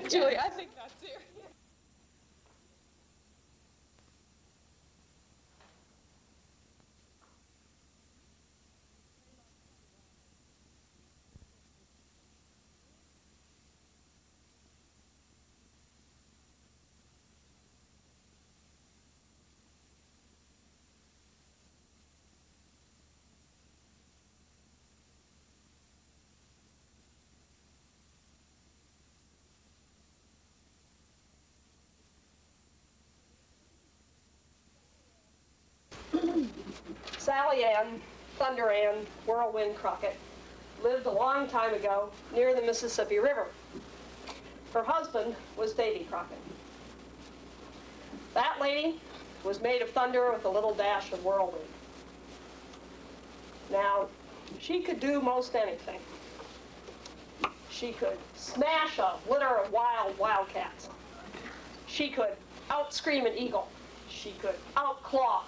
Julie, I think that too. Sally Ann, Thunder Ann, Whirlwind Crockett lived a long time ago near the Mississippi River. Her husband was Davy Crockett. That lady was made of thunder with a little dash of whirlwind. Now, she could do most anything. She could smash a litter of wildcats. She could out-scream an eagle. She could out-claw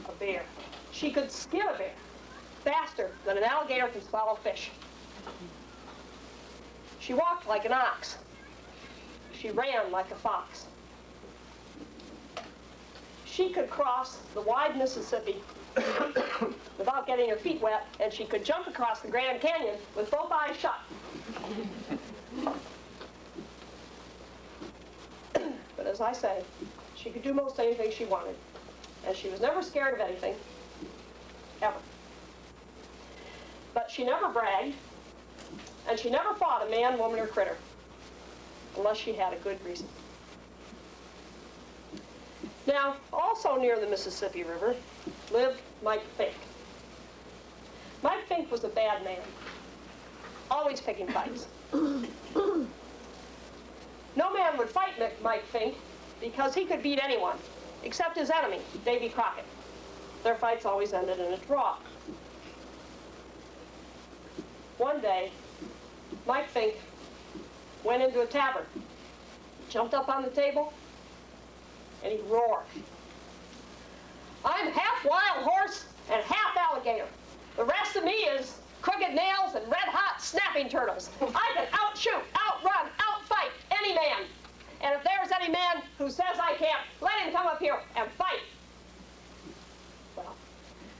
a bear. She could skin a bear faster than an alligator can swallow fish. She walked like an ox. She ran like a fox. She could cross the wide Mississippi without getting her feet wet, and she could jump across the Grand Canyon with both eyes shut. But as I say, she could do most anything she wanted, and she was never scared of anything, ever. But she never bragged, and she never fought a man, woman, or critter, unless she had a good reason. Now, also near the Mississippi River lived Mike Fink. Mike Fink was a bad man, always picking fights. No man would fight Mike Fink because he could beat anyone, except his enemy, Davy Crockett. Their fights always ended in a draw. One day, Mike Fink went into a tavern, jumped up on the table, and he roared. "I'm half wild horse and half alligator. The rest of me is crooked nails and red-hot snapping turtles. I can outshoot, outrun, outfight any man. And if there's any man who says I can't, let him come up here and fight." Well,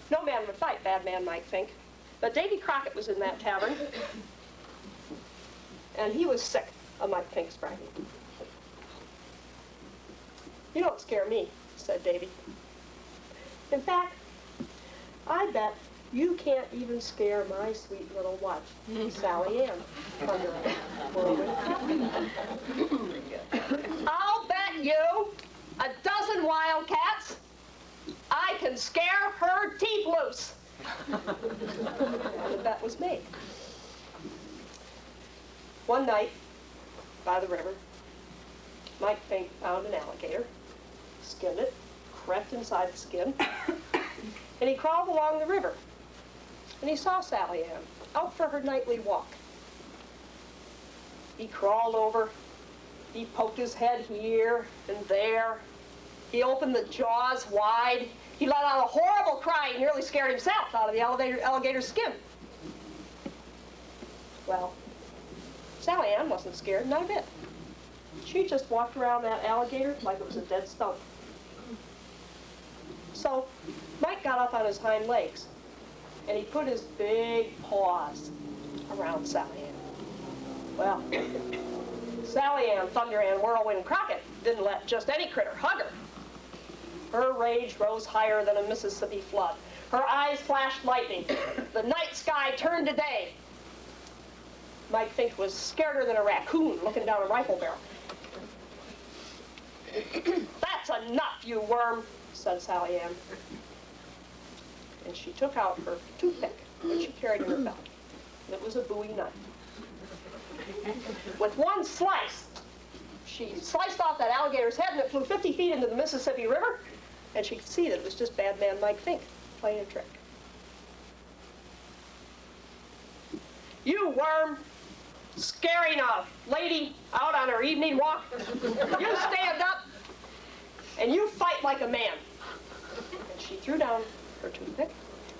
no man would fight bad man Mike Fink, but Davy Crockett was in that tavern, and he was sick of Mike Fink's bragging. "You don't scare me," said Davy. "In fact, I bet you can't even scare my sweet little wife, Sally Ann." "I'll bet you a dozen wildcats I can scare her teeth loose." And the bet was made. One night, by the river, Mike Fink found an alligator, skinned it, crept inside the skin, and he crawled along the river. And he saw Sally Ann out for her nightly walk. He crawled over, he poked his head here and there, he opened the jaws wide, he let out a horrible cry, he nearly scared himself out of the alligator's skin. Well, Sally Ann wasn't scared, not a bit. She just walked around that alligator like it was a dead stump. So Mike got up on his hind legs, and he put his big paws around Sally Ann. Well, Sally Ann, Thunder Ann, Whirlwind Crockett didn't let just any critter hug her. Her rage rose higher than a Mississippi flood. Her eyes flashed lightning. The night sky turned to day. Mike Fink was scareder than a raccoon looking down a rifle barrel. "That's enough, you worm," said Sally Ann. And she took out her toothpick that she carried in her belt. And it was a Bowie knife. With one slice, she sliced off that alligator's head, and it flew 50 feet into the Mississippi River, and she could see that it was just bad man Mike Fink playing a trick. "You worm, scaring a lady out on her evening walk. You stand up and you fight like a man." And she threw down her toothpick,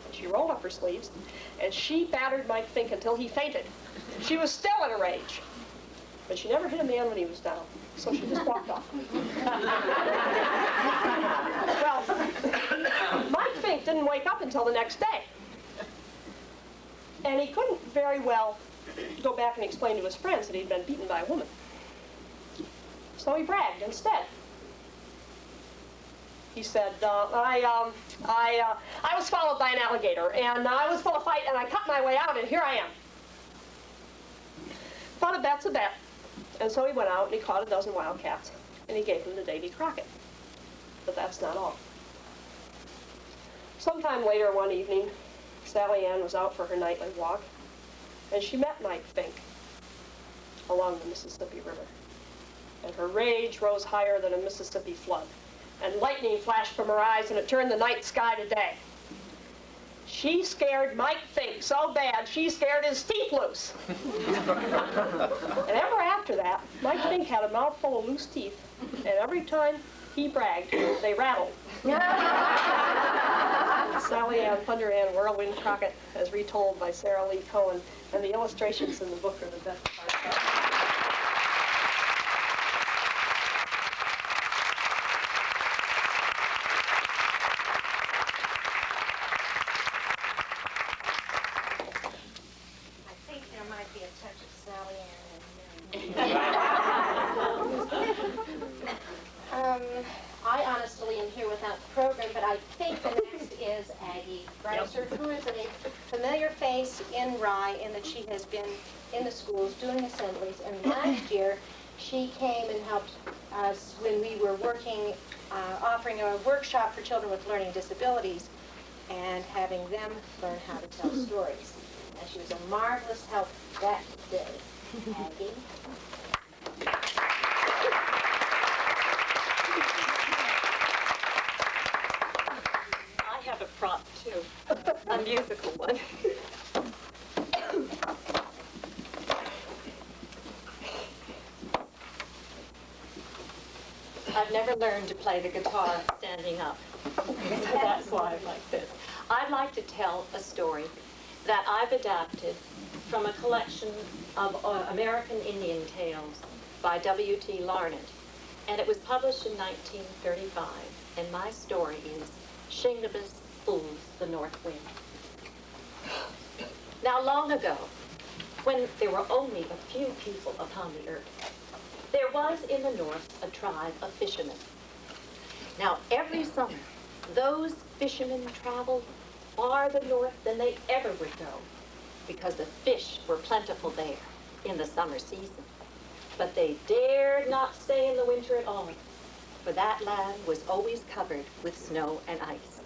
and she rolled up her sleeves, and she battered Mike Fink until he fainted. She was still in a rage, but she never hit a man when he was down, so she just walked off. Well, Mike Fink didn't wake up until the next day. And he couldn't very well go back and explain to his friends that he'd been beaten by a woman. So he bragged instead. He said, I was followed by an alligator, and I was full of fight, and I cut my way out, and here I am. But a bet's a bet. And so he went out, and he caught a dozen wildcats, and he gave them to Davy Crockett. But that's not all. Sometime later one evening, Sally Ann was out for her nightly walk, and she met Mike Fink along the Mississippi River. And her rage rose higher than a Mississippi flood, and lightning flashed from her eyes, and it turned the night sky to day. She scared Mike Fink so bad, she scared his teeth loose. And ever after that, Mike Fink had a mouthful of loose teeth, and every time he bragged, they rattled. Sally Ann, Thunder Ann, Whirlwind Crockett, as retold by Sarah Lee Cohen, and the illustrations in the book are the best part. I honestly am here without the program, but I think the next is Aggie Griser, who is a familiar face in Rye in that she has been in the schools doing assemblies. And last year, she came and helped us when we were working, offering a workshop for children with learning disabilities and having them learn how to tell stories. And she was a marvelous help that day. Aggie. I have a prop too, a musical one. I've never learned to play the guitar standing up, so that's why I like this. I'd like to tell a story that I've adapted from a collection of American Indian tales by W.T. Larned, and it was published in 1935, and my story is Shingebis Fools the North Wind. Now, long ago, when there were only a few people upon the earth, there was in the north a tribe of fishermen. Now, every summer, those fishermen traveled farther north than they ever would go, because the fish were plentiful there in the summer season. But they dared not stay in the winter at all, for that land was always covered with snow and ice.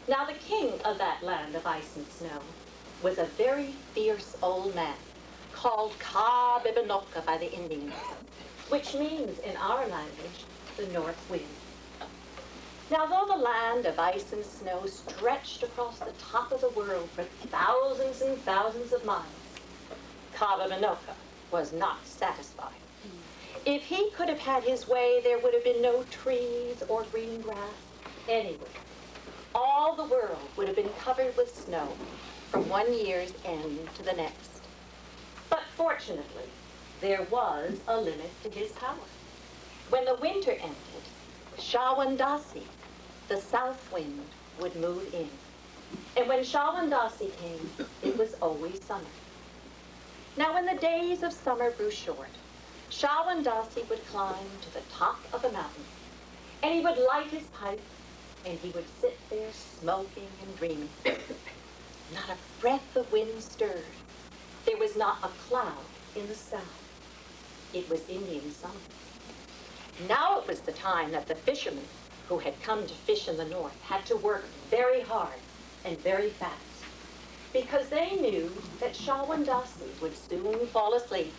Now the king of that land of ice and snow was a very fierce old man called Ka-Bibinoka by the Indians, which means in our language, the north wind. Now, though the land of ice and snow stretched across the top of the world for thousands and thousands of miles, Ka-Bibinoka was not satisfied. If he could have had his way, there would have been no trees or green grass anywhere. All the world would have been covered with snow from one year's end to the next. But fortunately, there was a limit to his power. When the winter ended, Shawandasi, the south wind, would move in. And when Shawandasi came, it was always summer. Now, when the days of summer grew short, Shawandasi would climb to the top of a mountain, and he would light his pipe, and he would sit there smoking and dreaming. Not a breath of wind stirred. There was not a cloud in the sky. It was Indian summer. Now it was the time that the fishermen who had come to fish in the north had to work very hard and very fast, because they knew that Shawandasi would soon fall asleep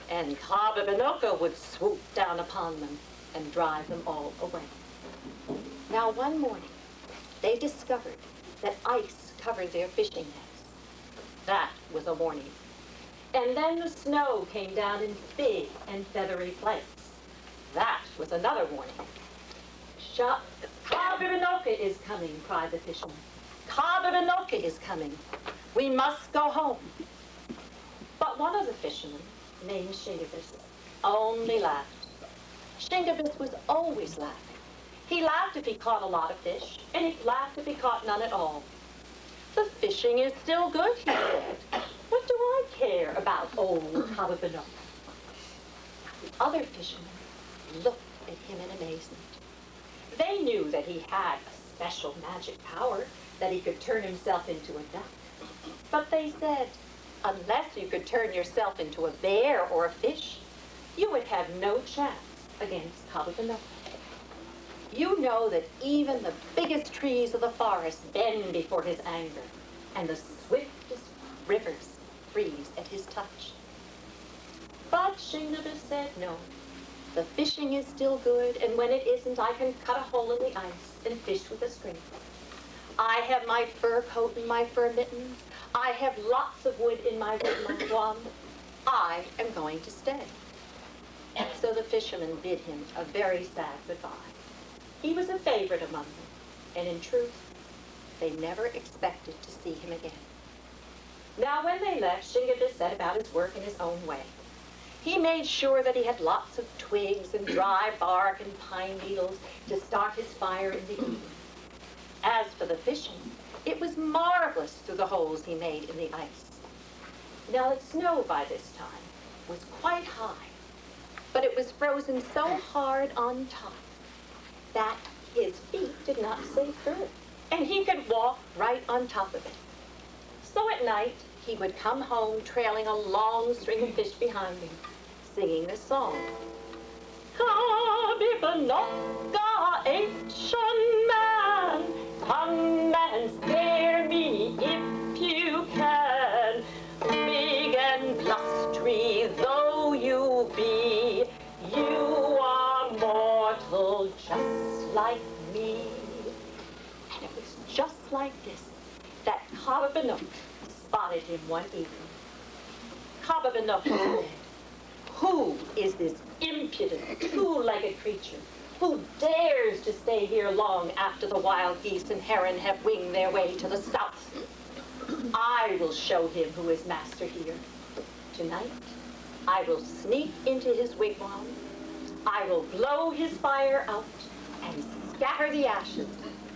and Ka-Bibinoka would swoop down upon them and drive them all away. Now one morning, they discovered that ice covered their fishing nets. That was a warning. And then the snow came down in big and feathery flakes. That was another warning. Ka-Bibinoka is coming, cried the fisherman. Ka-Bibinoka is coming. We must go home. But one of the fishermen named Shingebis only laughed. Shingebis was always laughing. He laughed if he caught a lot of fish, and he laughed if he caught none at all. The fishing is still good, he said. What do I care about old Kababinok? The other fishermen looked at him in amazement. They knew that he had a special magic power, that he could turn himself into a duck. But they said, unless you could turn yourself into a bear or a fish, you would have no chance against Kababinok. You know that even the biggest trees of the forest bend before his anger, and the swiftest rivers freeze at his touch. But Shingebis said no. The fishing is still good, and when it isn't, I can cut a hole in the ice and fish with a scrape. I have my fur coat and my fur mittens. I have lots of wood in my wigwam. I am going to stay. So the fishermen bid him a very sad goodbye. He was a favorite among them, and in truth, they never expected to see him again. Now when they left, Shingebis set about his work in his own way. He made sure that he had lots of twigs and dry bark and pine needles to start his fire in the evening. As for the fishing, it was marvelous through the holes he made in the ice. Now the snow by this time was quite high, but it was frozen so hard on top that his feet did not sink through it, and he could walk right on top of it. So at night, he would come home trailing a long string of fish behind him, singing this song. Kabibinokka, ancient man, come and scare me if you can. Big and blustery though you be, you are mortal just like me. And it was just like this that Kababinok spotted him one evening. Kababinok said, "Who is this impudent, two-legged creature who dares to stay here long after the wild geese and heron have winged their way to the south? I will show him who is master here. Tonight, I will sneak into his wigwam, I will blow his fire out, and scatter the ashes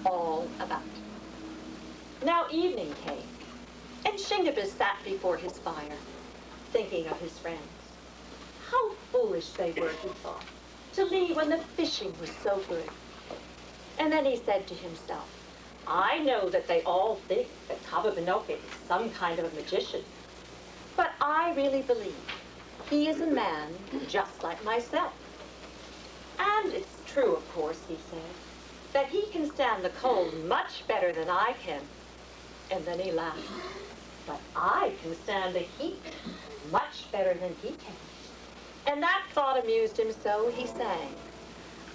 all about." Now evening came, and Shingebis sat before his fire, thinking of his friends. How foolish they were, he thought, to leave when the fishing was so good. And then he said to himself, I know that they all think that Kababinok is some kind of a magician, but I really believe he is a man just like myself. And it's true, of course, he said, that he can stand the cold much better than I can. And then he laughed. But I can stand the heat much better than he can. And that thought amused him so he sang,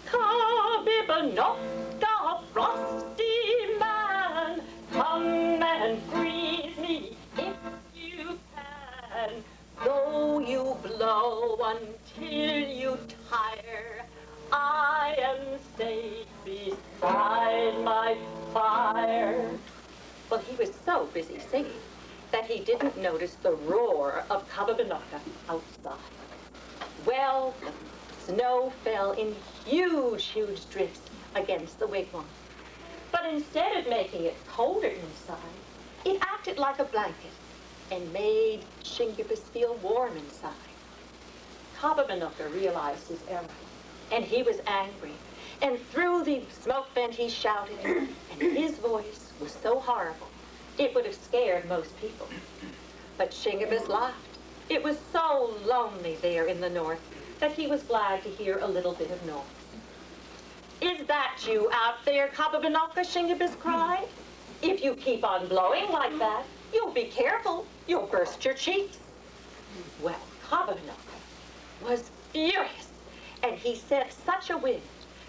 Kabibinok, the frosty man, come and freeze me if you can. Though you blow until you tire, I am safe beside my fire. Well, he was so busy singing that he didn't notice the roar of Kababinokka outside. Well, the snow fell in huge, huge drifts against the wigwam. But instead of making it colder inside, it acted like a blanket and made Shingebis feel warm inside. Kababinokka realized his error, and he was angry. And through the smoke vent he shouted, and his voice was so horrible, it would have scared most people. But Shingebis laughed. It was so lonely there in the north that he was glad to hear a little bit of noise. Is that you out there, Kababinokka? Shingebis cried. If you keep on blowing like that, you'll be careful. You'll burst your cheeks. Well, Kababinokka was furious, and he sent such a wind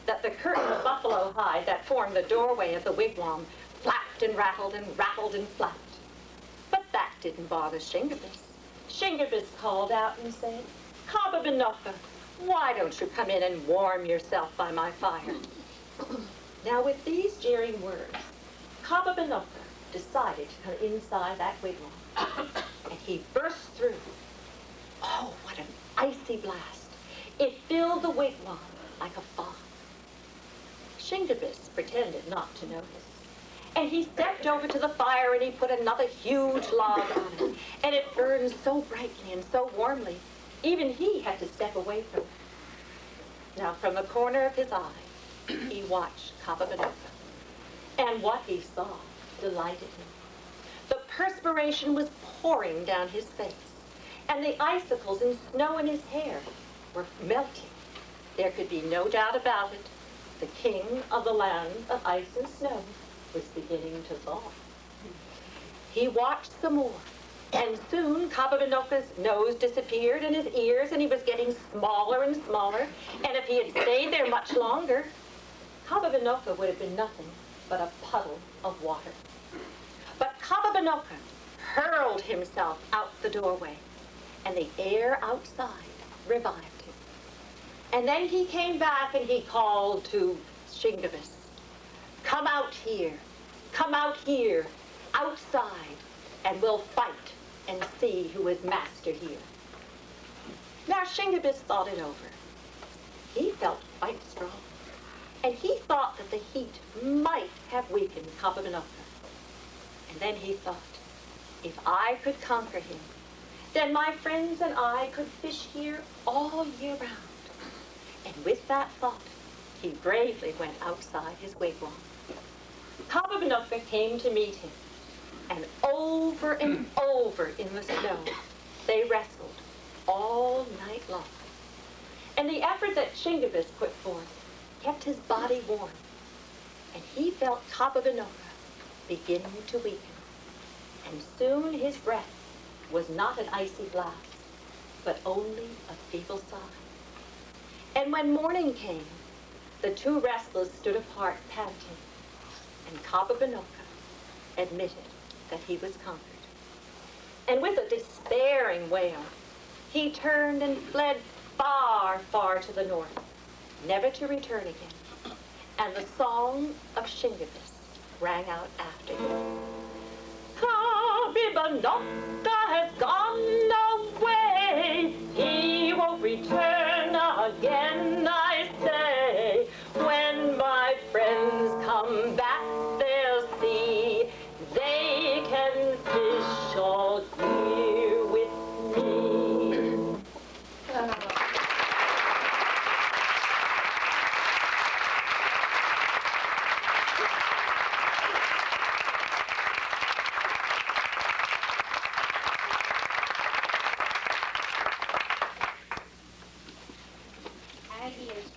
that the curtain of buffalo hide that formed the doorway of the wigwam flapped and rattled and rattled and flapped. But that didn't bother Shingebis. Shingebis called out and said, Kababinokka, why don't you come in and warm yourself by my fire? Now with these jeering words, Kababinokka decided to come inside that wigwam, and he burst through. Oh, what an icy blast. It filled the wigwam like a fog. Shingebis pretended not to notice. And he stepped over to the fire and he put another huge log on it. And it burned so brightly and so warmly, even he had to step away from it. Now, from the corner of his eye, he watched Capabanoka. And what he saw delighted him. The perspiration was pouring down his face, and the icicles and snow in his hair were melting. There could be no doubt about it. The king of the land of ice and snow was beginning to thaw. He watched some more, and soon Capabanoka's nose disappeared and his ears, and he was getting smaller and smaller, and if he had stayed there much longer, Capabanoka would have been nothing but a puddle of water. But Capabanoka hurled himself out the doorway, and the air outside revived him. And then he came back and he called to Shingebis, come out here, outside, and we'll fight and see who is master here. Now Shingebis thought it over. He felt quite strong, and he thought that the heat might have weakened Capabanoka. And then he thought, if I could conquer him, then my friends and I could fish here all year round. And with that thought, he bravely went outside his wigwam. Capabanoka came to meet him, and over in the snow, they wrestled all night long. And the effort that Shingebis put forth kept his body warm, and he felt Capabanoka beginning to weaken. And soon his breath was not an icy blast, but only a feeble sigh. And when morning came, the two wrestlers stood apart panting, and Capabanoka admitted that he was conquered. And with a despairing wail, he turned and fled far, far to the north, never to return again. And the song of Shingebis rang out after him. Capabanoka has gone away. He won't return again, I say. When my friends come back, they'll see they can fish all year with me. Aggie is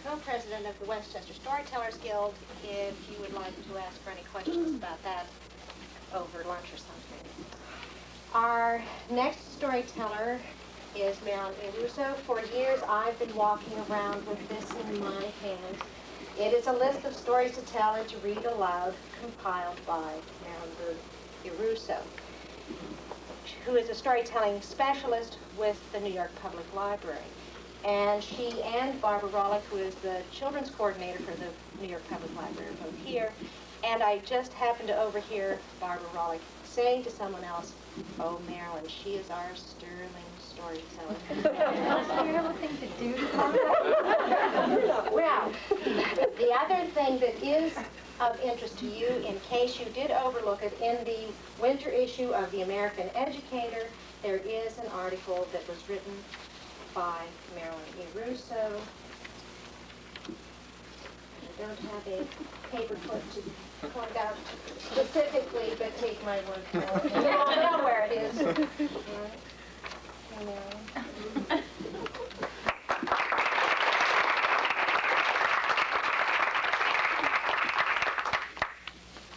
co-president of the Westchester Storytellers Guild, if you would like to ask for any questions about that over lunch or something. Our next storyteller is Marylin Iarusso. For years, I've been walking around with this in my hand. It is a list of stories to tell and to read aloud, compiled by Marylin Iarusso, who is a storytelling specialist with the New York Public Library. And she and Barbara Rollick, who is the children's coordinator for the New York Public Library, are both here. And I just happened to overhear Barbara Rollick saying to someone else, oh, Marylin, she is our sterling storyteller. That's a terrible thing to do to someone. Well, the other thing that is of interest to you, in case you did overlook it, in the winter issue of the American Educator, there is an article that was written by Marylin Iarusso. I don't have a paper clip to point out specifically, but take my word for it. You all know where it is. Marylin.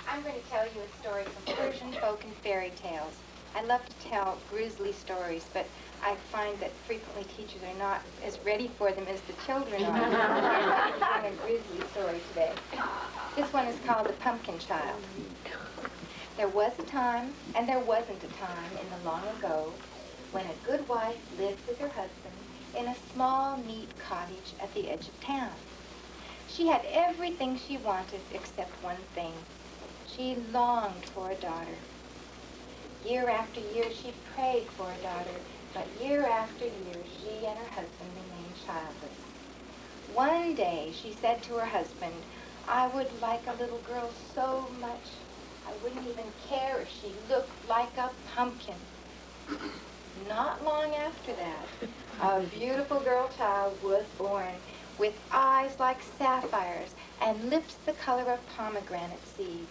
I'm going to tell you a story from Persian folk and fairy tales. I love to tell grisly stories, but I find that frequently teachers are not as ready for them as the children are. I'm telling a grisly story today. This one is called The Pumpkin Child. There was a time, and there wasn't a time in the long ago, when a good wife lived with her husband in a small, neat cottage at the edge of town. She had everything she wanted except one thing. She longed for a daughter. Year after year, she prayed for a daughter, But year after year, she and her husband remained childless. One day, she said to her husband, "I would like a little girl so much, I wouldn't even care if she looked like a pumpkin." Not long after that, a beautiful girl child was born with eyes like sapphires and lips the color of pomegranate seeds.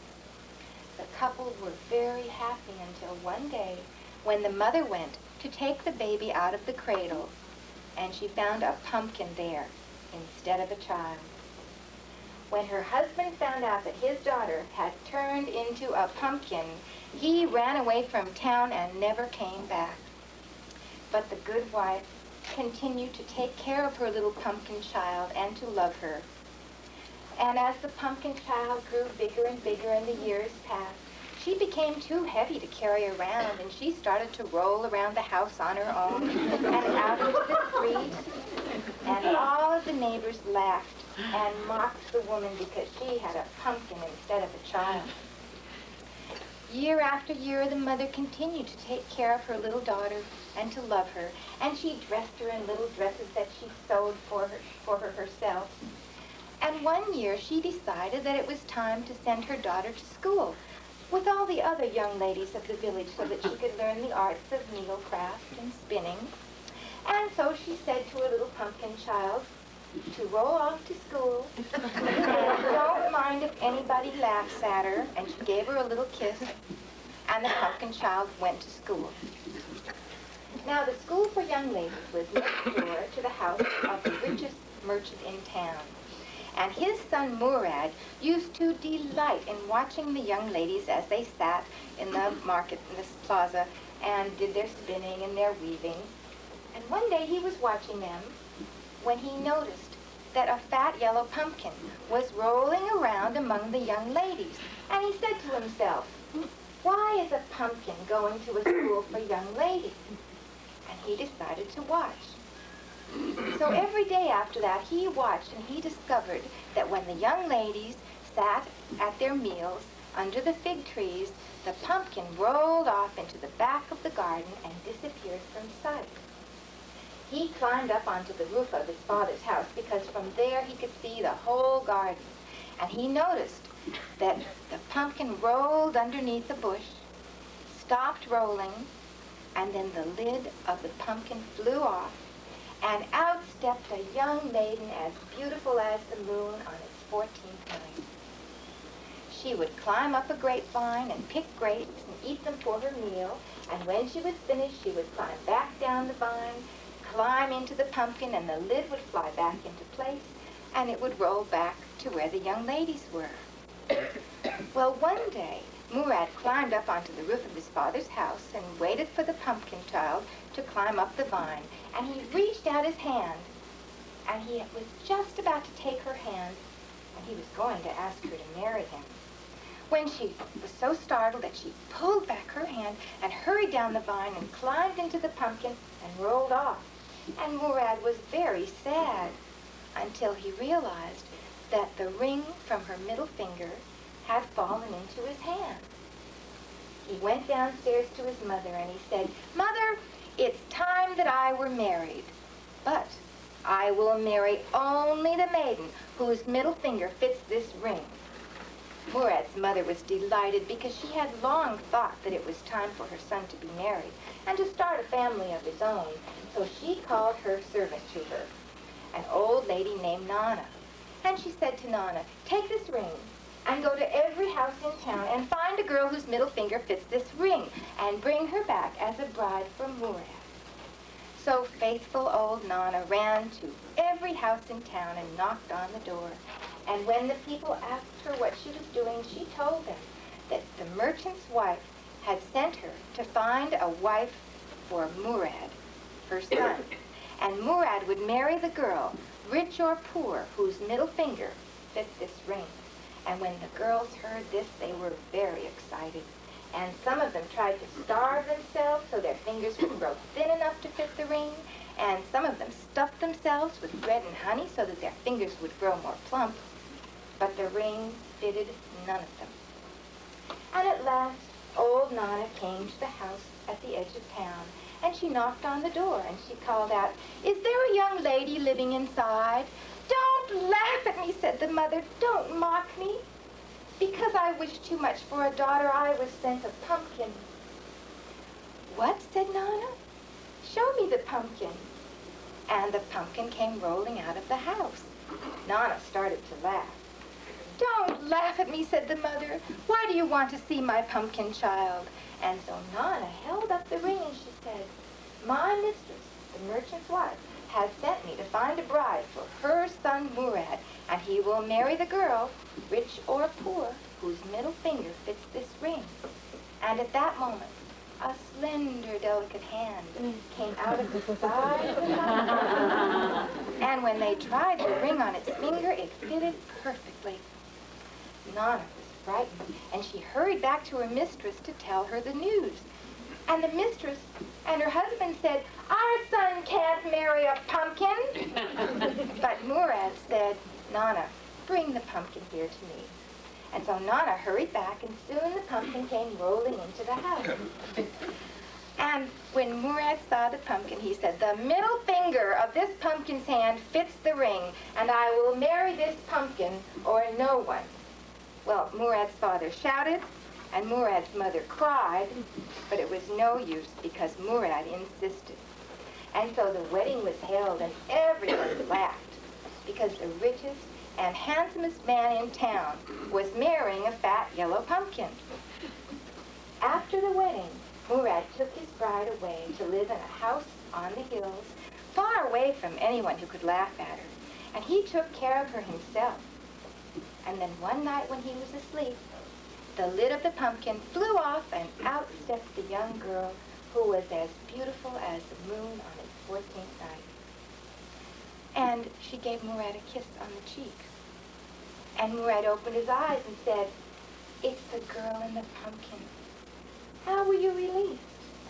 The couple were very happy until one day when the mother went to take the baby out of the cradle and she found a pumpkin there instead of a child. When her husband found out that his daughter had turned into a pumpkin, he ran away from town and never came back. But the good wife continued to take care of her little pumpkin child and to love her. And as the pumpkin child grew bigger and bigger and the years passed, she became too heavy to carry around, and she started to roll around the house on her own and out into the street. And all of the neighbors laughed and mocked the woman because she had a pumpkin instead of a child. Year after year, the mother continued to take care of her little daughter and to love her, and she dressed her in little dresses that she sewed for her herself. And one year, she decided that it was time to send her daughter to school with all the other young ladies of the village so that she could learn the arts of needlecraft and spinning. And so she said to her little pumpkin child to roll off to school and don't mind if anybody laughs at her. And she gave her a little kiss, and the pumpkin child went to school. Now, the school for young ladies was next door to the house of the richest merchant in town. And his son Murad used to delight in watching the young ladies as they sat in the market, in this plaza, and did their spinning and their weaving. And one day he was watching them when he noticed that a fat yellow pumpkin was rolling around among the young ladies. And he said to himself, "Why is a pumpkin going to a school for young ladies?" And he decided to watch. So every day after that, he watched, and he discovered that when the young ladies sat at their meals under the fig trees, the pumpkin rolled off into the back of the garden and disappeared from sight. He climbed up onto the roof of his father's house because from there he could see the whole garden. And he noticed that the pumpkin rolled underneath a bush, stopped rolling, and then the lid of the pumpkin flew off, and out stepped a young maiden as beautiful as the moon on its 14th night. She would climb up a grapevine and pick grapes and eat them for her meal, and when she was finished, she would climb back down the vine, climb into the pumpkin, and the lid would fly back into place, and it would roll back to where the young ladies were. Well, one day, Murad climbed up onto the roof of his father's house and waited for the pumpkin child to climb up the vine. And he reached out his hand, and he was just about to take her hand, and he was going to ask her to marry him, when she was so startled that she pulled back her hand and hurried down the vine and climbed into the pumpkin and rolled off. And Murad was very sad until he realized that the ring from her middle finger had fallen into his hand. He went downstairs to his mother and he said, "Mother, it's time that I were married, but I will marry only the maiden whose middle finger fits this ring." Murad's mother was delighted because she had long thought that it was time for her son to be married and to start a family of his own. So she called her servant to her, an old lady named Nana. And she said to Nana, "Take this ring and go to every house in town and find a girl whose middle finger fits this ring and bring her back as a bride from Murad." So faithful old Nana ran to every house in town and knocked on the door. And when the people asked her what she was doing, she told them that the merchant's wife had sent her to find a wife for Murad, her son. And Murad would marry the girl, rich or poor, whose middle finger fit this ring. And when the girls heard this, they were very excited. And some of them tried to starve themselves so their fingers would grow thin enough to fit the ring. And some of them stuffed themselves with bread and honey so that their fingers would grow more plump. But the ring fitted none of them. And at last, old Nana came to the house at the edge of town. and she knocked on the door, and she called out, "Is there a young lady living inside?" "Don't laugh at me," said the mother. "Don't mock me. Because I wish too much for a daughter, I was sent a pumpkin." "What?" said Nana. "Show me the pumpkin." And the pumpkin came rolling out of the house. Nana started to laugh. "Don't laugh at me," said the mother. "Why do you want to see my pumpkin, child?" And so Nana held up the ring and she said, "My mistress, the merchant's wife, has sent me to find a bride for her son Murad, and he will marry the girl, rich or poor, whose middle finger fits this ring." And at that moment, a slender, delicate hand came out of the side of the pumpkin. And when they tried the ring on its finger, it fitted perfectly. Nana was frightened, and she hurried back to her mistress to tell her the news. And the mistress and her husband said, "Our son can't marry a pumpkin." But Murad said, "Nana, bring the pumpkin here to me." And so Nana hurried back, and soon the pumpkin came rolling into the house. And when Murad saw the pumpkin, he said, "The middle finger of this pumpkin's hand fits the ring, and I will marry this pumpkin or no one." Well, Murad's father shouted, and Murad's mother cried, but it was no use because Murad insisted. And so the wedding was held, and everyone laughed because the richest and handsomest man in town was marrying a fat yellow pumpkin. After the wedding, Murad took his bride away to live in a house on the hills, far away from anyone who could laugh at her, and he took care of her himself. And then one night when he was asleep, the lid of the pumpkin flew off, and out stepped the young girl who was as beautiful as the moon on its 14th night. And she gave Murad a kiss on the cheek. And Murad opened his eyes and said, "It's the girl in the pumpkin. How were you released?"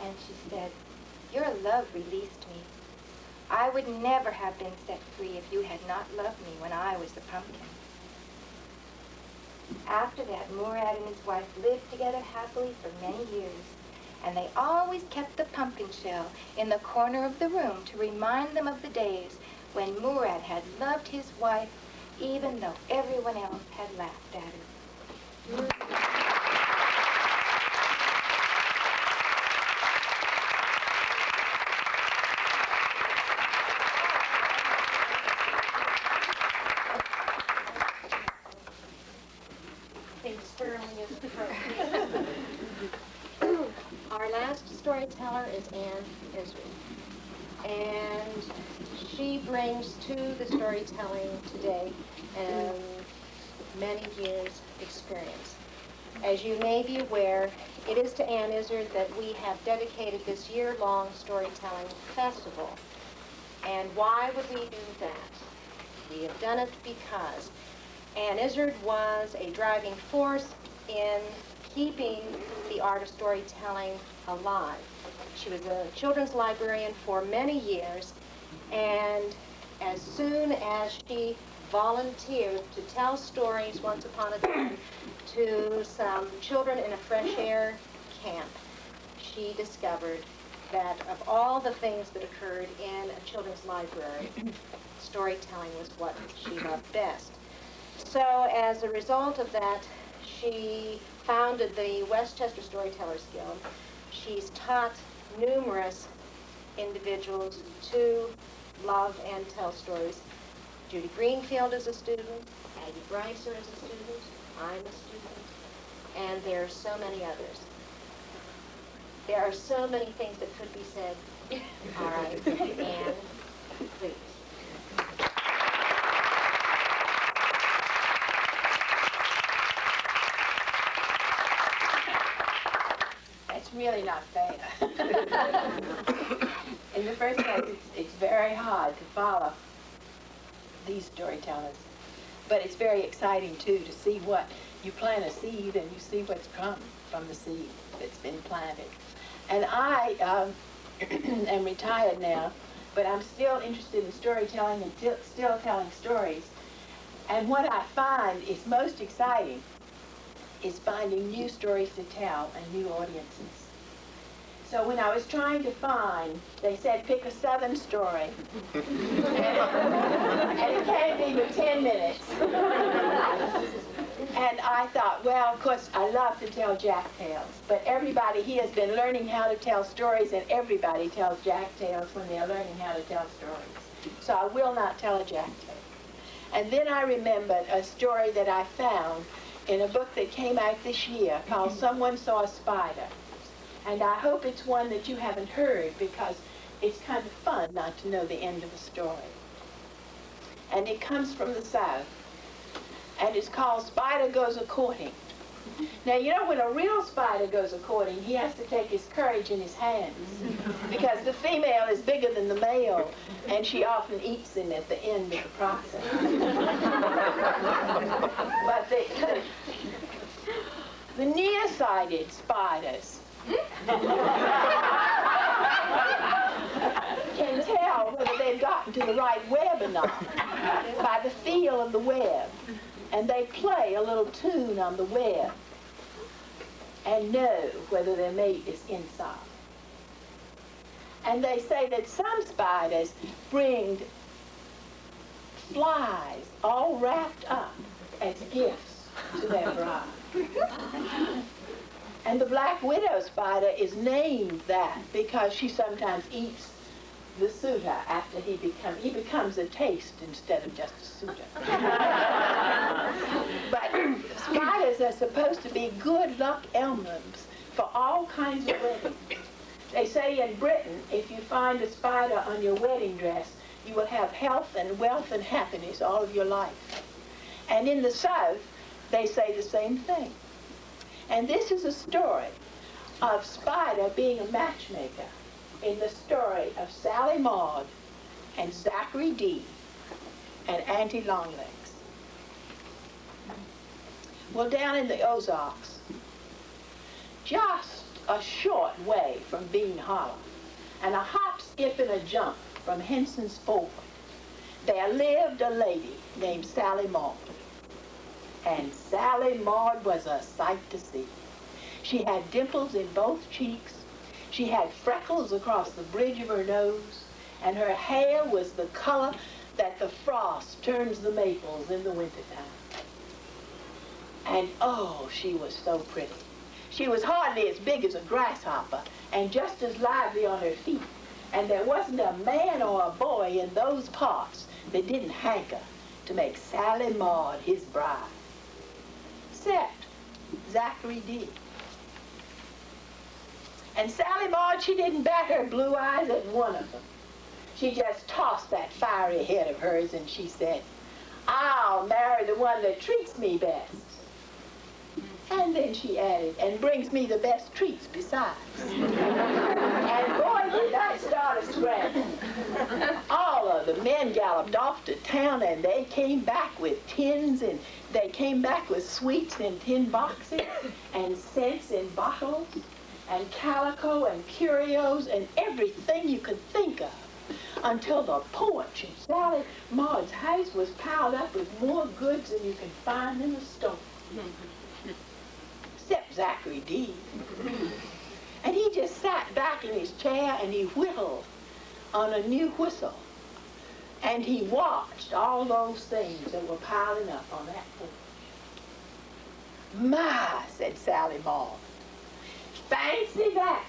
And she said, "Your love released me. I would never have been set free if you had not loved me when I was the pumpkin." After that, Murad and his wife lived together happily for many years, and they always kept the pumpkin shell in the corner of the room to remind them of the days when Murad had loved his wife even though everyone else had laughed at her. Our last storyteller is Ann Izard, and she brings to the storytelling today many years' experience. As you may be aware, it is to Ann Izard that we have dedicated this year-long storytelling festival. And why would we do that? We have done it because Ann Izard was a driving force in keeping the art of storytelling alive. She was a children's librarian for many years, and as soon as she volunteered to tell stories once upon a time to some children in a fresh air camp, she discovered that of all the things that occurred in a children's library, storytelling was what she loved best. So as a result of that, she founded the Westchester Storytellers Guild. She's taught numerous individuals to love and tell stories. Judy Greenfield is a student, Aggie Griser is a student, I'm a student, and there are so many others. There are so many things that could be said. All right, Anne, please. That's really not fair. In the first place, it's very hard to follow these storytellers. But it's very exciting, too, to see what you plant a seed and you see what's come from the seed that's been planted. And I am retired now, but I'm still interested in storytelling and still telling stories. And what I find is most exciting is finding new stories to tell and new audiences. So when I was trying to find, they said pick a Southern story. And it can't be but 10 minutes. And I thought, well, of course, I love to tell jack tales, but everybody here has been learning how to tell stories, and everybody tells jack tales when they're learning how to tell stories. So I will not tell a jack tale. And then I remembered a story that I found in a book that came out this year called Someone Saw a Spider. And I hope it's one that you haven't heard, because it's kind of fun not to know the end of a story. And it comes from the South. And it's called Spider Goes A-Courting. Now, you know, when a real spider goes a-courting, he has to take his courage in his hands, because the female is bigger than the male, and she often eats him at the end of the process. But the nearsighted spiders can tell whether they've gotten to the right web or not by the feel of the web. And they play a little tune on the web and know whether their mate is inside. And they say that some spiders bring flies all wrapped up as gifts to their bride. And the black widow spider is named that because she sometimes eats the suitor after he becomes a taste instead of just a suitor. But spiders are supposed to be good luck emblems for all kinds of weddings. They say in Britain, if you find a spider on your wedding dress, you will have health and wealth and happiness all of your life. And in the South, they say the same thing. And this is a story of Spider being a matchmaker in the story of Sally Maud and Zachary D. and Auntie Longlegs. Well, down in the Ozarks, just a short way from Bean Hollow, and a hop, skip, and a jump from Henson's Ford, there lived a lady named Sally Maud. And Sally Maud was a sight to see. She had dimples in both cheeks. She had freckles across the bridge of her nose, and her hair was the color that the frost turns the maples in the wintertime. And oh, she was so pretty. She was hardly as big as a grasshopper, and just as lively on her feet. And there wasn't a man or a boy in those parts that didn't hanker to make Sally Maud his bride. Except Zachary D. And Sally Maud, she didn't bat her blue eyes at one of them. She just tossed that fiery head of hers and she said, "I'll marry the one that treats me best." And then she added, "and brings me the best treats besides." And boy, did that start a scramble. All of the men galloped off to town, and they came back with tins, and they came back with sweets in tin boxes, and scents in bottles, and calico and curios and everything you could think of, until the porch in Sally Maud's house was piled up with more goods than you could find in the store. Except Zachary D. And he just sat back in his chair and he whittled on a new whistle. And he watched all those things that were piling up on that porch. "My," said Sally Maud, "fancy that."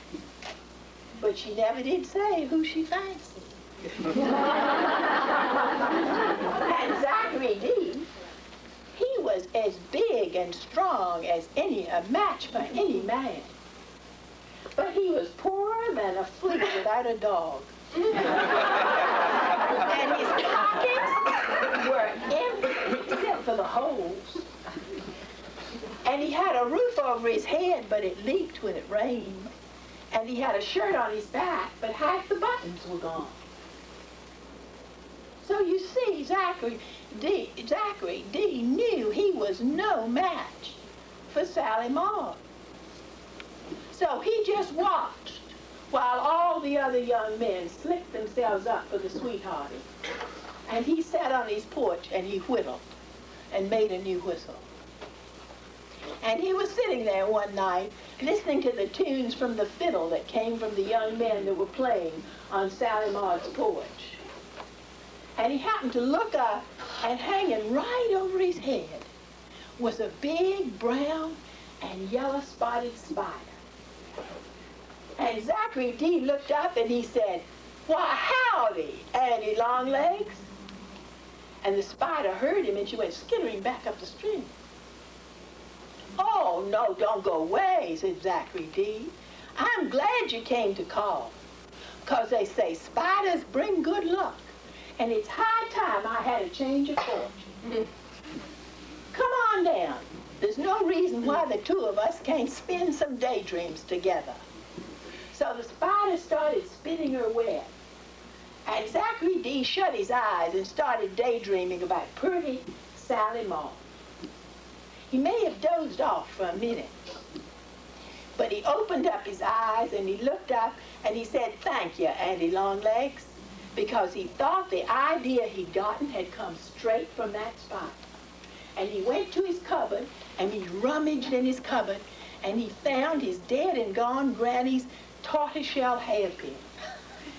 But she never did say who she fancied. And Zachary D., he was as big and strong as a match for any man. But he was poorer than a flea without a dog. And his pockets were empty except for the holes. And he had a roof over his head, but it leaked when it rained. And he had a shirt on his back, but half the buttons were gone. So you see, Zachary D. knew he was no match for Sally Maud. So he just watched while all the other young men slicked themselves up for the sweethearting. And he sat on his porch and he whittled and made a new whistle. And he was sitting there one night listening to the tunes from the fiddle that came from the young men that were playing on Sally Maud's porch. And he happened to look up, and hanging right over his head was a big brown and yellow spotted spider. And Zachary D. looked up and he said, "Why, howdy, Andy Longlegs." And the spider heard him and she went skittering back up the street. "Oh, no, don't go away," said Zachary D. "I'm glad you came to call, 'cause they say spiders bring good luck, and it's high time I had a change of fortune. Come on down. There's no reason why the two of us can't spin some daydreams together." So the spider started spinning her web, and Zachary D. shut his eyes and started daydreaming about pretty Sally Maud. He may have dozed off for a minute, but he opened up his eyes and he looked up and he said, "Thank you, Andy Longlegs," because he thought the idea he'd gotten had come straight from that spider. And he went to his cupboard and he rummaged in his cupboard and he found his dead and gone granny's tortoiseshell hairpin.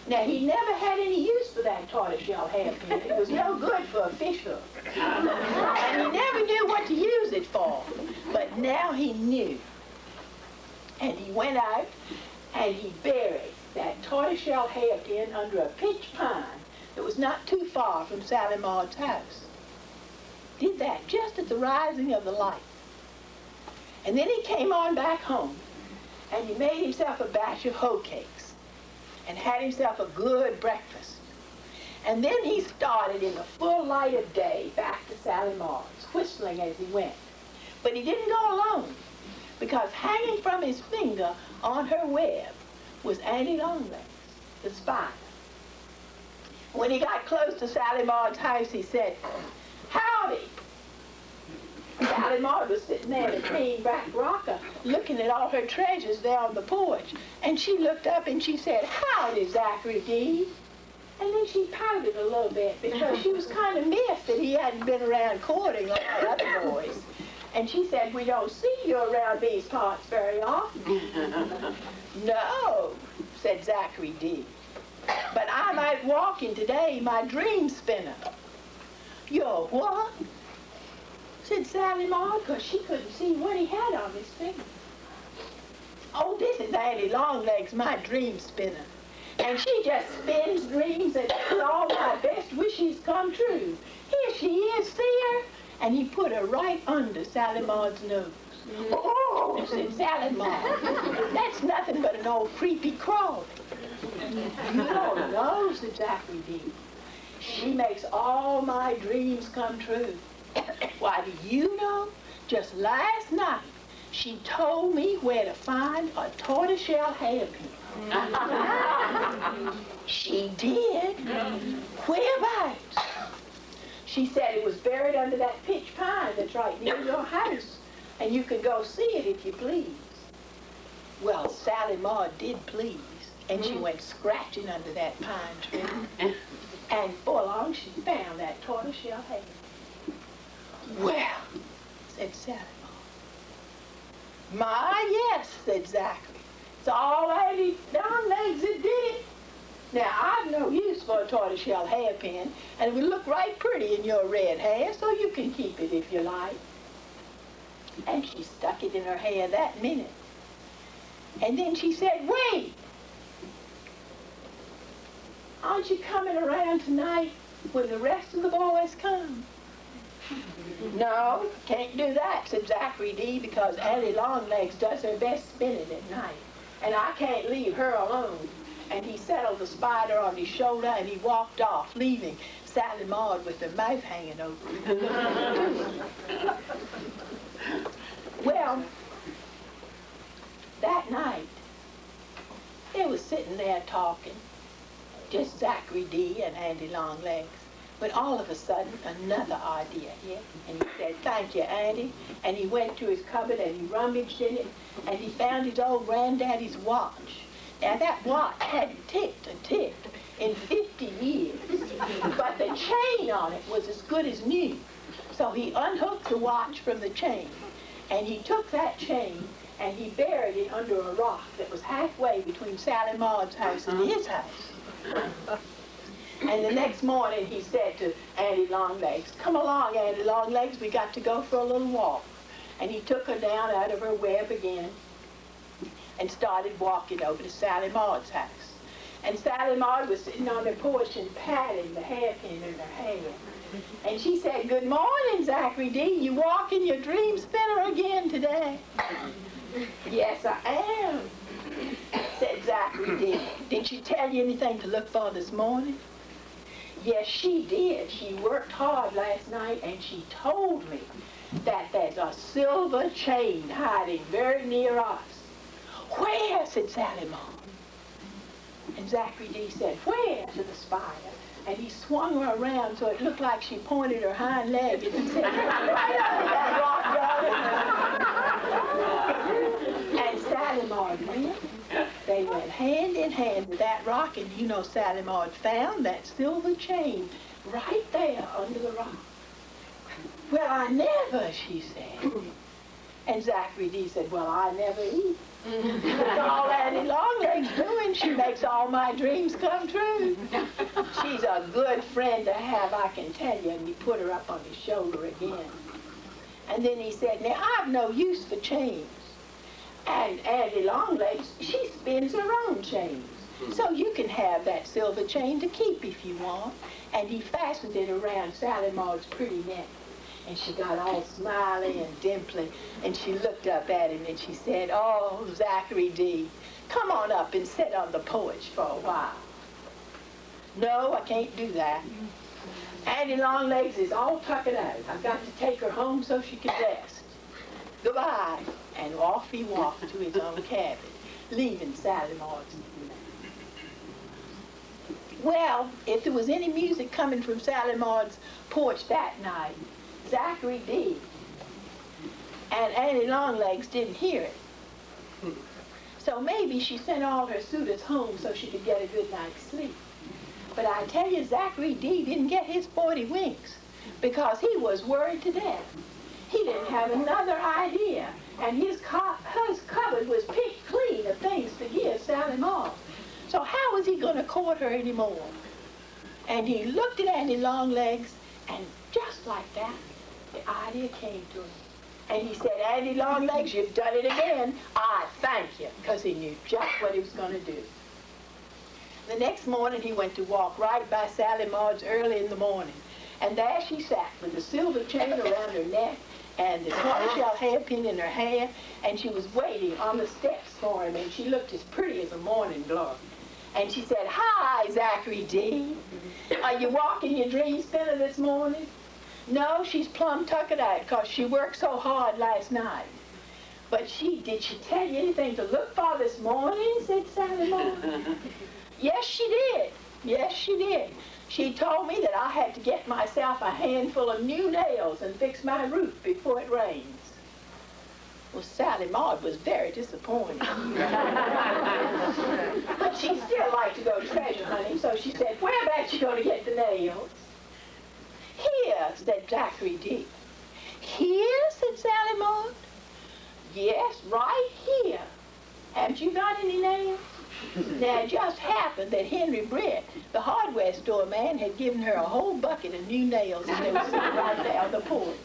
Now, he never had any use for that tortoiseshell hairpin. It was no good for a fish hook. And he never knew what to use it for. But now he knew. And he went out and he buried that tortoiseshell hairpin under a pitch pine that was not too far from Sally Maud's house. Did that just at the rising of the light. And then he came on back home and he made himself a batch of hoe cakes and had himself a good breakfast. And then he started in the full light of day back to Sally Maud's, whistling as he went. But he didn't go alone, because hanging from his finger on her web was Andy Longlegs, the spider. When he got close to Sally Maud's house, he said, "Howdy." Sally Maud was sitting there in a clean black rocker looking at all her treasures there on the porch. And she looked up and she said, "Howdy, Zachary D." And then she pouted a little bit because she was kind of miffed that he hadn't been around courting like the other boys. And she said, "We don't see you around these parts very often." "No," said Zachary D. "But I'm out walking today, my dream spinner." "You're what?" said Sally Maud, because she couldn't see what he had on his finger. "Oh, this is Andy Longlegs, my dream spinner. And she just spins dreams and makes all my best wishes come true. Here she is, see her?" And he put her right under Sally Maud's nose. "Oh," said Sally Maud, "that's nothing but an old creepy crawler." "You don't know," said Zachary D. "She makes all my dreams come true. Why, do you know, just last night, she told me where to find a tortoiseshell hairpin." "She did? Whereabouts?" "She said it was buried under that pitch pine that's right near your house, and you can go see it if you please." Well, Sally Maud did please, and she went scratching under that pine tree, and before long she found that tortoiseshell hairpin. "Well," said Sally Maud. "My, yes," said Zachary. "It's all Andy Longlegs that did it. Now, I've no use for a tortoiseshell hairpin, and it would look right pretty in your red hair, so you can keep it if you like." And she stuck it in her hair that minute. And then she said, "Wait! Aren't you coming around tonight when the rest of the boys come?" "No, can't do that," said Zachary D, "because Andy Longlegs does her best spinning at night, and I can't leave her alone." And he settled the spider on his shoulder and he walked off, leaving Sally Maud with her mouth hanging open. Well, that night, they were sitting there talking, just Zachary D and Andy Longlegs. But all of a sudden, another idea hit, and he said, "Thank you, Andy." And he went to his cupboard and he rummaged in it, and he found his old granddaddy's watch. Now, that watch hadn't ticked and ticked in 50 years, but the chain on it was as good as new. So he unhooked the watch from the chain, And he took that chain and he buried it under a rock that was halfway between Sally Maud's house and his house. And the next morning he said to Auntie Longlegs, "Come along, Auntie Longlegs, we got to go for a little walk." And he took her down out of her web again and started walking over to Sally Maud's house. And Sally Maud was sitting on the porch and patting the hairpin in her hair. And she said, "Good morning, Zachary D. You walking your dream spinner again today?" "Yes, I am," said Zachary D. "Did she tell you anything to look for this morning?" "Yes, she did. She worked hard last night and she told me that there's a silver chain hiding very near us." "Where?" said Sally Maud. And Zachary D. said, "Where?" to the spider. And he swung her around so it looked like she pointed her hind leg and he said, "Right under that rock, darling." And Sally Maud went. They went hand in hand with that rock, and you know Sally Maud found that silver chain right there under the rock. "Well, I never," she said. And Zachary D. said, "Well, I never either. That's all Auntie Longlegs doing. She makes all my dreams come true. She's a good friend to have, I can tell you." And he put her up on his shoulder again. And then he said, "Now, I've no use for chains. And Auntie Longlegs, she spins her own chains. So you can have that silver chain to keep if you want." And he fastened it around Sally Maud's pretty neck. And she got all smiley and dimply, and she looked up at him and she said, "Oh, Zachary D., come on up and sit on the porch for a while." "No, I can't do that. Auntie Longlegs is all tuckered out. I've got to take her home so she can rest. Goodbye." And off he walked to his own cabin, leaving Sally Maud's. Well, if there was any music coming from Sally Maud's porch that night, Zachary D. and Auntie Longlegs didn't hear it. So maybe she sent all her suitors home so she could get a good night's sleep. But I tell you, Zachary D. didn't get his 40 winks because he was worried to death. He didn't have another idea, and his cupboard was picked clean of things to give Sally Maud. So how was he going to court her anymore? And he looked at Auntie Longlegs, and just like that, the idea came to him. And he said, "Auntie Longlegs, you've done it again. I thank you," because he knew just what he was going to do. The next morning, he went to walk right by Sally Maud's early in the morning. And there she sat with the silver chain around her neck and the tortoiseshell hairpin in her hair, and she was waiting on the steps for him, and she looked as pretty as a morning glory. And she said, "Hi, Zachary D. Are you walking your dream spinner this morning?" "No, she's plumb tuckered out because she worked so hard last night." "But did she tell you anything to look for this morning?" said Sally Maud. "Yes, she did. Yes, she did. She told me that I had to get myself a handful of new nails and fix my roof before it rains." Well, Sally Maud was very disappointed. But she still liked to go treasure hunting, so she said, "Whereabouts you going to get the nails?" "Here," said Zachary D. "Here?" said Sally Maud. "Yes, right here. Haven't you got any nails?" Now, it just happened that Henry Britt, the hardware store man, had given her a whole bucket of new nails, and they were sitting right there on the porch.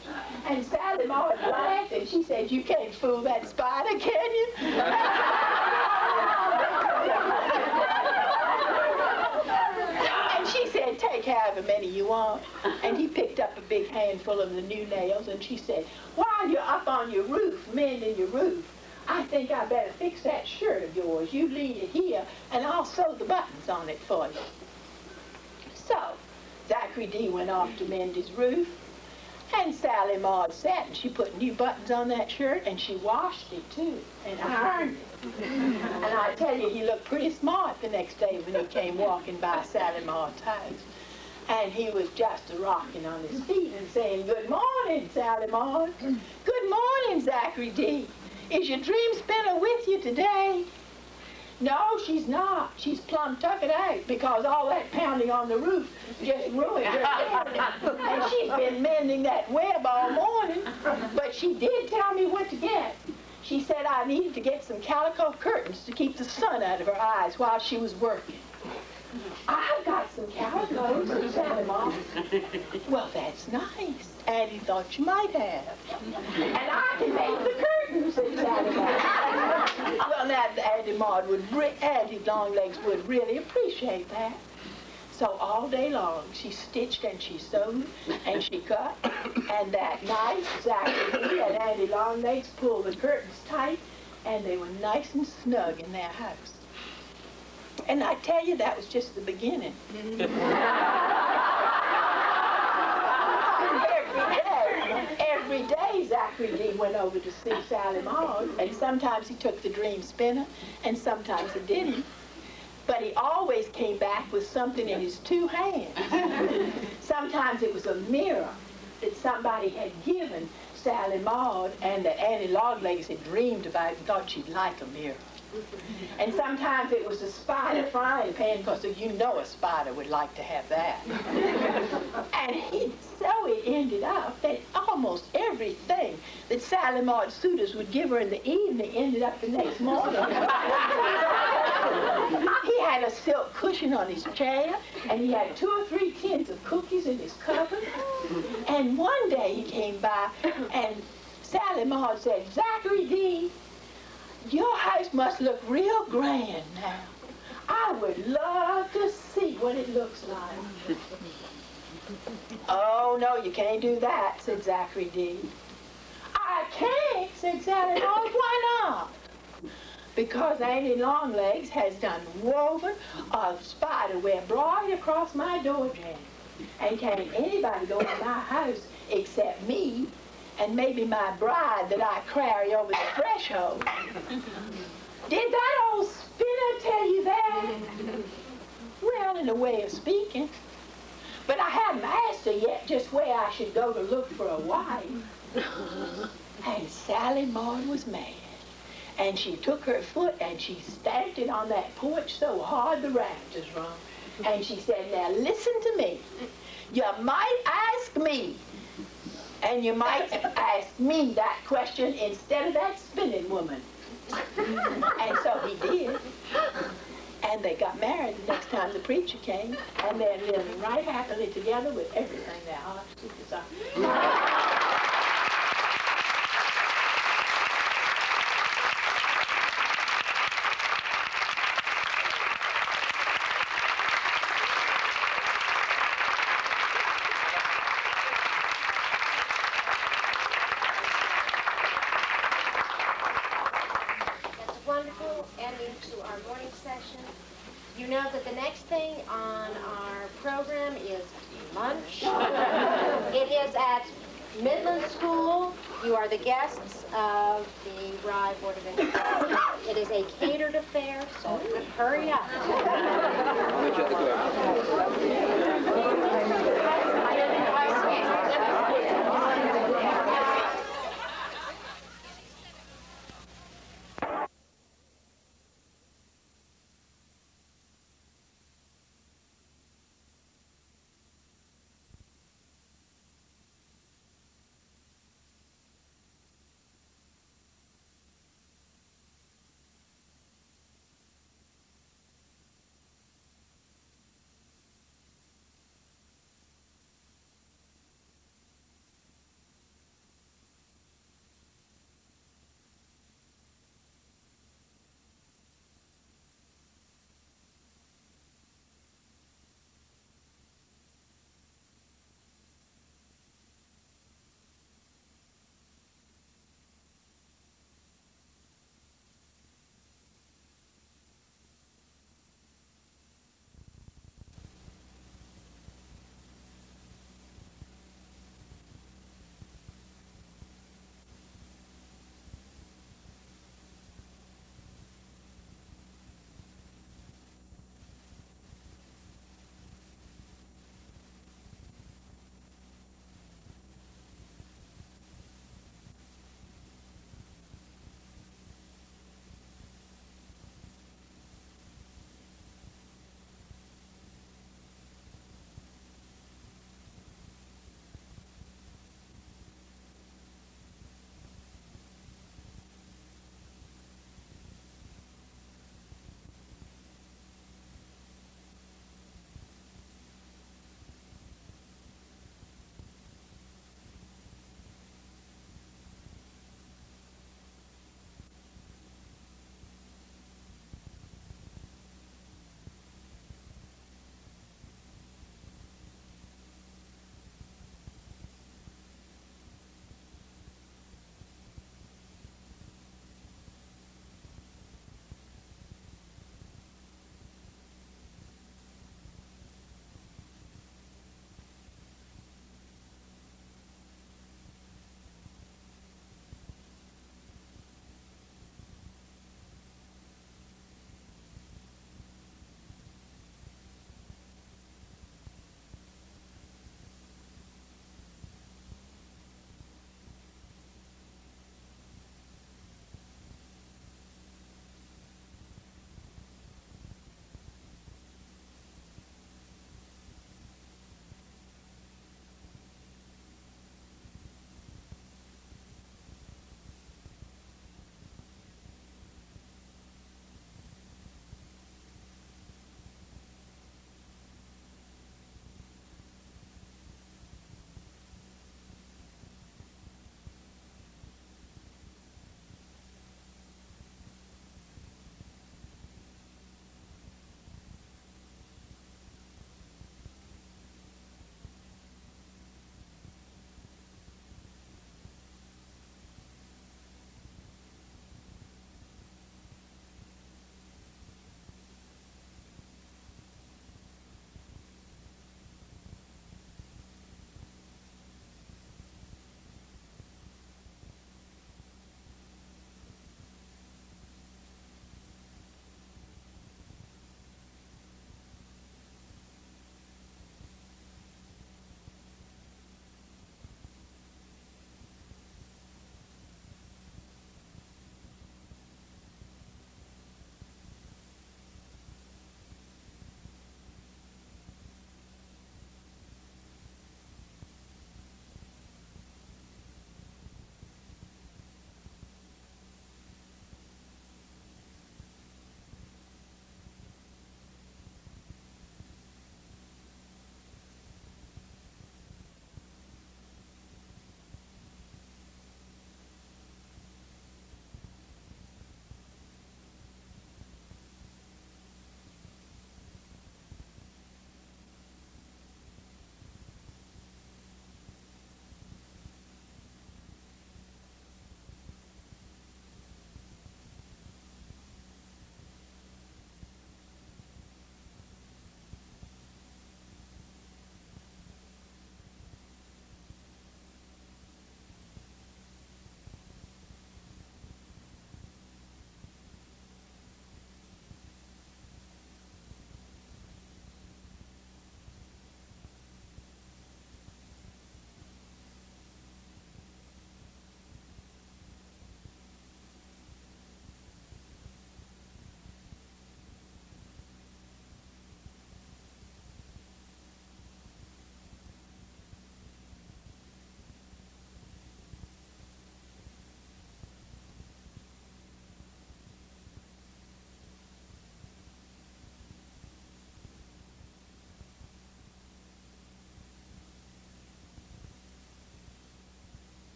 And Sally Maud laughed, and she said, "You can't fool that spider, can you?" And she said, "Take however many you want." And he picked up a big handful of the new nails, and she said, "While you're up on your roof, mending your roof, I think I better fix that shirt of yours. You leave it here, and I'll sew the buttons on it for you." So, Zachary D. went off to mend his roof, and Sally Maud sat, and she put new buttons on that shirt, and she washed it, too, and ironed it. And I tell you, he looked pretty smart the next day when he came walking by Sally Maud's house. And he was just a-rocking on his feet and saying, "Good morning, Sally Maud. Good morning, Zachary D. Is your dream spinner with you today?" No, she's not. She's plumb tucked out because all that pounding on the roof just ruined her hearing. And she's been mending that web all morning. But she did tell me what to get. She said I needed to get some calico curtains to keep the sun out of her eyes while she was working. I've got some calicos, said Sally Mom. Well, that's nice. Addie thought you might have. And I can make the curtains, said Sally Mom. Well, now Addie Longlegs would really appreciate that. So all day long, she stitched and she sewed and she cut. And that nice Zachary and Addie Longlegs pulled the curtains tight, and they were nice and snug in their house. And I tell you, that was just the beginning. Every day, Zachary D went over to see Sally Maud, and sometimes he took the dream spinner, and sometimes he didn't. But he always came back with something in his two hands. Sometimes it was a mirror that somebody had given Sally Maud, and that Annie Longlegs had dreamed about and thought she'd like a mirror. And sometimes it was a spider frying pan, because you know a spider would like to have that. And so it ended up that almost everything that Sally Maud suitors would give her in the evening ended up the next morning. He had a silk cushion on his chair, and he had 2 or 3 tins of cookies in his cupboard. And one day he came by, and Sally Maud said, "Zachary D, your house must look real grand now. I would love to see what it looks like." "Oh, no, you can't do that," said Zachary D. "I can't," said Sally Maud. "Why not?" "Because Annie Longlegs has done woven a spider web right across my door jamb. And can't anybody go in my house except me and maybe my bride that I carry over the threshold." "Did that old spinner tell you that?" "Well, in a way of speaking. But I haven't asked her yet just where I should go to look for a wife." And Sally Maud was mad. And she took her foot and she stamped it on that porch so hard the rafters rung. And she said, "Now listen to me. You might ask me. And you might ask me that question instead of that spinning woman." And so he did. And they got married the next time the preacher came. And they're living right happily together with everything their hearts could desire. Wonderful ending to our morning session. You know that the next thing on our program is lunch. It is at Midland School. You are the guests of the Rye Board of Education. It is a catered affair, so hurry up.